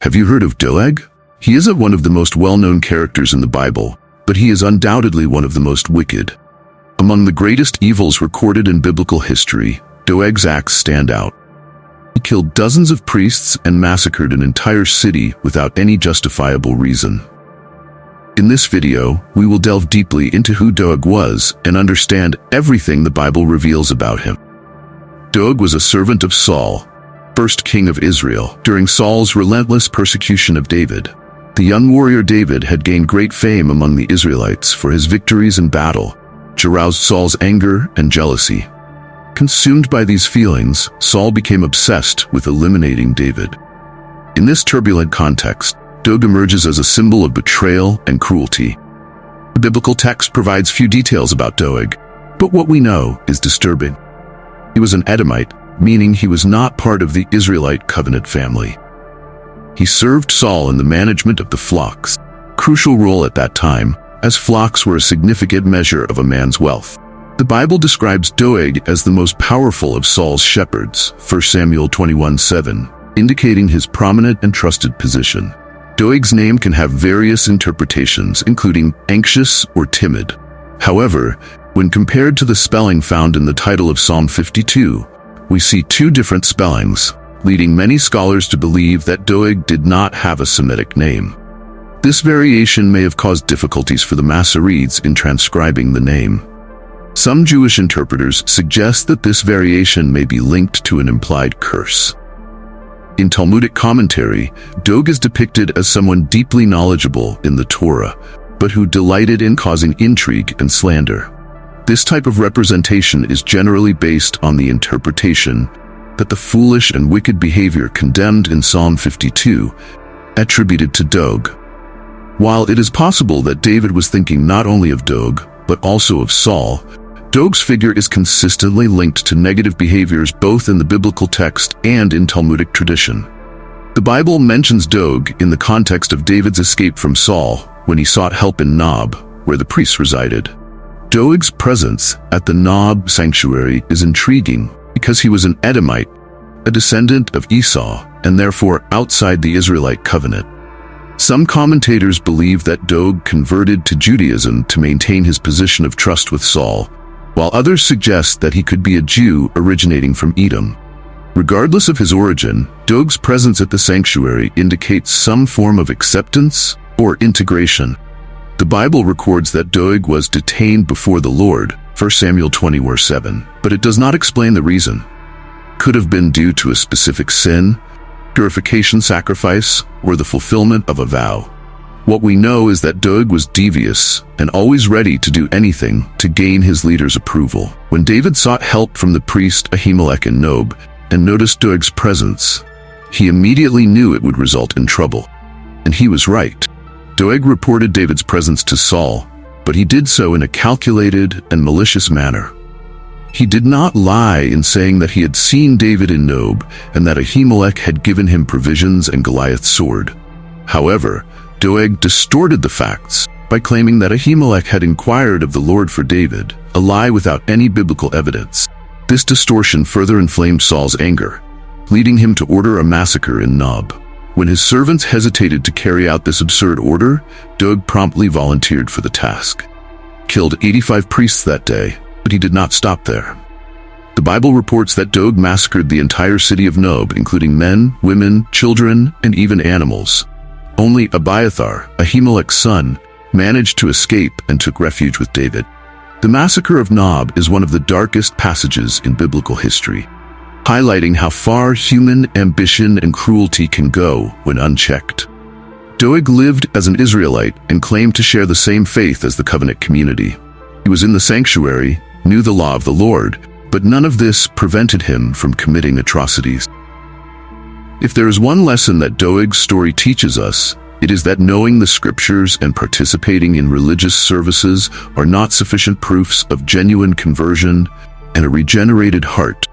Have you heard of Doeg? He isn't one of the most well-known characters in the Bible, but he is undoubtedly one of the most wicked. Among the greatest evils recorded in biblical history, Doeg's acts stand out. He killed dozens of priests and massacred an entire city without any justifiable reason. In this video, we will delve deeply into who Doeg was and understand everything the Bible reveals about him. Doeg was a servant of Saul, first king of Israel, during Saul's relentless persecution of David. The young warrior David had gained great fame among the Israelites for his victories in battle, which aroused Saul's anger and jealousy. Consumed by these feelings, Saul became obsessed with eliminating David. In this turbulent context, Doeg emerges as a symbol of betrayal and cruelty. The biblical text provides few details about Doeg, but what we know is disturbing. He was an Edomite, meaning he was not part of the Israelite covenant family. He served Saul in the management of the flocks, a crucial role at that time, as flocks were a significant measure of a man's wealth. The Bible describes Doeg as the most powerful of Saul's shepherds, 1 Samuel 21:7, indicating his prominent and trusted position. Doeg's name can have various interpretations, including anxious or timid. However, when compared to the spelling found in the title of Psalm 52, we see two different spellings, leading many scholars to believe that Doeg did not have a Semitic name. This variation may have caused difficulties for the Masoretes in transcribing the name. Some Jewish interpreters suggest that this variation may be linked to an implied curse. In Talmudic commentary, Doeg is depicted as someone deeply knowledgeable in the Torah, but who delighted in causing intrigue and slander. This type of representation is generally based on the interpretation that the foolish and wicked behavior condemned in Psalm 52 attributed to Doeg. While it is possible that David was thinking not only of Doeg, but also of Saul, Doeg's figure is consistently linked to negative behaviors both in the biblical text and in Talmudic tradition. The Bible mentions Doeg in the context of David's escape from Saul when he sought help in Nob, where the priests resided. Doeg's presence at the Nob sanctuary is intriguing because he was an Edomite, a descendant of Esau, and therefore outside the Israelite covenant. Some commentators believe that Doeg converted to Judaism to maintain his position of trust with Saul, while others suggest that he could be a Jew originating from Edom. Regardless of his origin, Doeg's presence at the sanctuary indicates some form of acceptance or integration. The Bible records that Doeg was detained before the Lord, 1 Samuel 20:7, but it does not explain the reason. Could have been due to a specific sin, purification sacrifice, or the fulfillment of a vow. What we know is that Doeg was devious and always ready to do anything to gain his leader's approval. When David sought help from the priest Ahimelech in Nob and noticed Doeg's presence, he immediately knew it would result in trouble. And he was right. Doeg reported David's presence to Saul, but he did so in a calculated and malicious manner. He did not lie in saying that he had seen David in Nob and that Ahimelech had given him provisions and Goliath's sword. However, Doeg distorted the facts by claiming that Ahimelech had inquired of the Lord for David, a lie without any biblical evidence. This distortion further inflamed Saul's anger, leading him to order a massacre in Nob. When his servants hesitated to carry out this absurd order, Doeg promptly volunteered for the task. Killed 85 priests that day, but he did not stop there. The Bible reports that Doeg massacred the entire city of Nob, including men, women, children, and even animals. Only Abiathar, Ahimelech's son, managed to escape and took refuge with David. The massacre of Nob is one of the darkest passages in biblical history, highlighting how far human ambition and cruelty can go when unchecked. Doeg lived as an Israelite and claimed to share the same faith as the covenant community. He was in the sanctuary, knew the law of the Lord, but none of this prevented him from committing atrocities. If there is one lesson that Doeg's story teaches us, it is that knowing the scriptures and participating in religious services are not sufficient proofs of genuine conversion and a regenerated heart.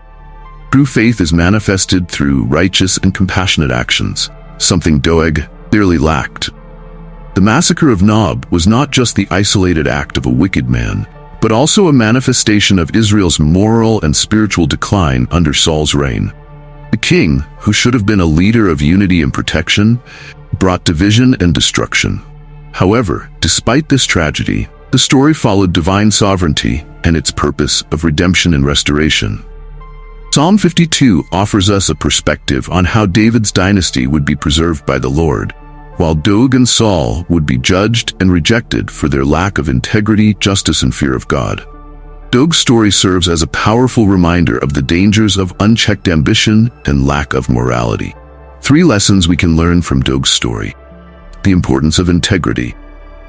True faith is manifested through righteous and compassionate actions, something Doeg clearly lacked. The massacre of Nob was not just the isolated act of a wicked man, but also a manifestation of Israel's moral and spiritual decline under Saul's reign. The king, who should have been a leader of unity and protection, brought division and destruction. However, despite this tragedy, the story followed divine sovereignty and its purpose of redemption and restoration. Psalm 52 offers us a perspective on how David's dynasty would be preserved by the Lord, while Doeg and Saul would be judged and rejected for their lack of integrity, justice, and fear of God. Doeg's story serves as a powerful reminder of the dangers of unchecked ambition and lack of morality. 3 lessons we can learn from Doeg's story. The importance of integrity.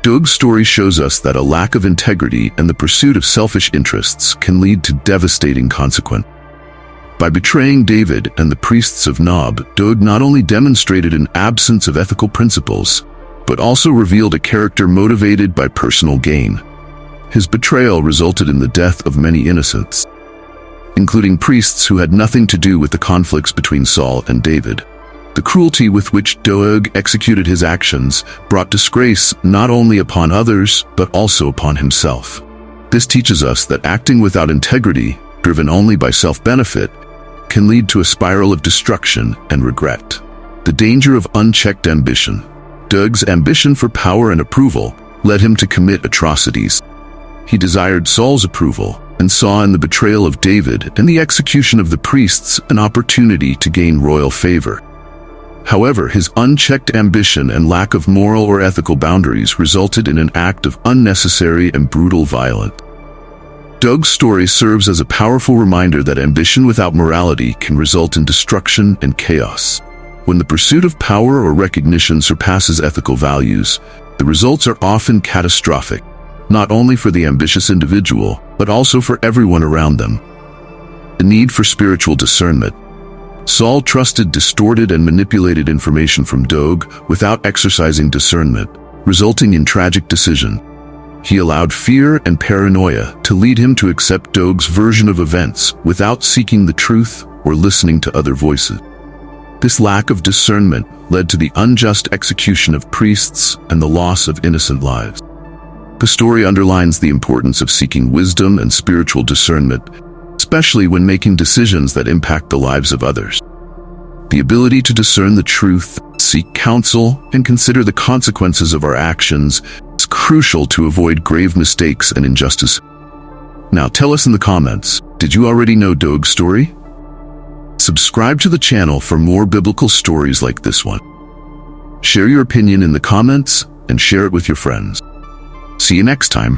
Doeg's story shows us that a lack of integrity and the pursuit of selfish interests can lead to devastating consequences. By betraying David and the priests of Nob, Doeg not only demonstrated an absence of ethical principles, but also revealed a character motivated by personal gain. His betrayal resulted in the death of many innocents, including priests who had nothing to do with the conflicts between Saul and David. The cruelty with which Doeg executed his actions brought disgrace not only upon others, but also upon himself. This teaches us that acting without integrity, driven only by self-benefit, can lead to a spiral of destruction and regret. The danger of unchecked ambition. Doeg's ambition for power and approval led him to commit atrocities. He desired Saul's approval and saw in the betrayal of David and the execution of the priests an opportunity to gain royal favor. However, his unchecked ambition and lack of moral or ethical boundaries resulted in an act of unnecessary and brutal violence. Doeg's story serves as a powerful reminder that ambition without morality can result in destruction and chaos. When the pursuit of power or recognition surpasses ethical values, the results are often catastrophic, not only for the ambitious individual, but also for everyone around them. The need for spiritual discernment. Saul trusted distorted and manipulated information from Doeg without exercising discernment, resulting in tragic decisions. He allowed fear and paranoia to lead him to accept Doeg's version of events without seeking the truth or listening to other voices. This lack of discernment led to the unjust execution of priests and the loss of innocent lives. The story underlines the importance of seeking wisdom and spiritual discernment, especially when making decisions that impact the lives of others. The ability to discern the truth, seek counsel, and consider the consequences of our actions is crucial to avoid grave mistakes and injustice. Now tell us in the comments, did you already know Doeg's story? Subscribe to the channel for more biblical stories like this one. Share your opinion in the comments and share it with your friends. See you next time.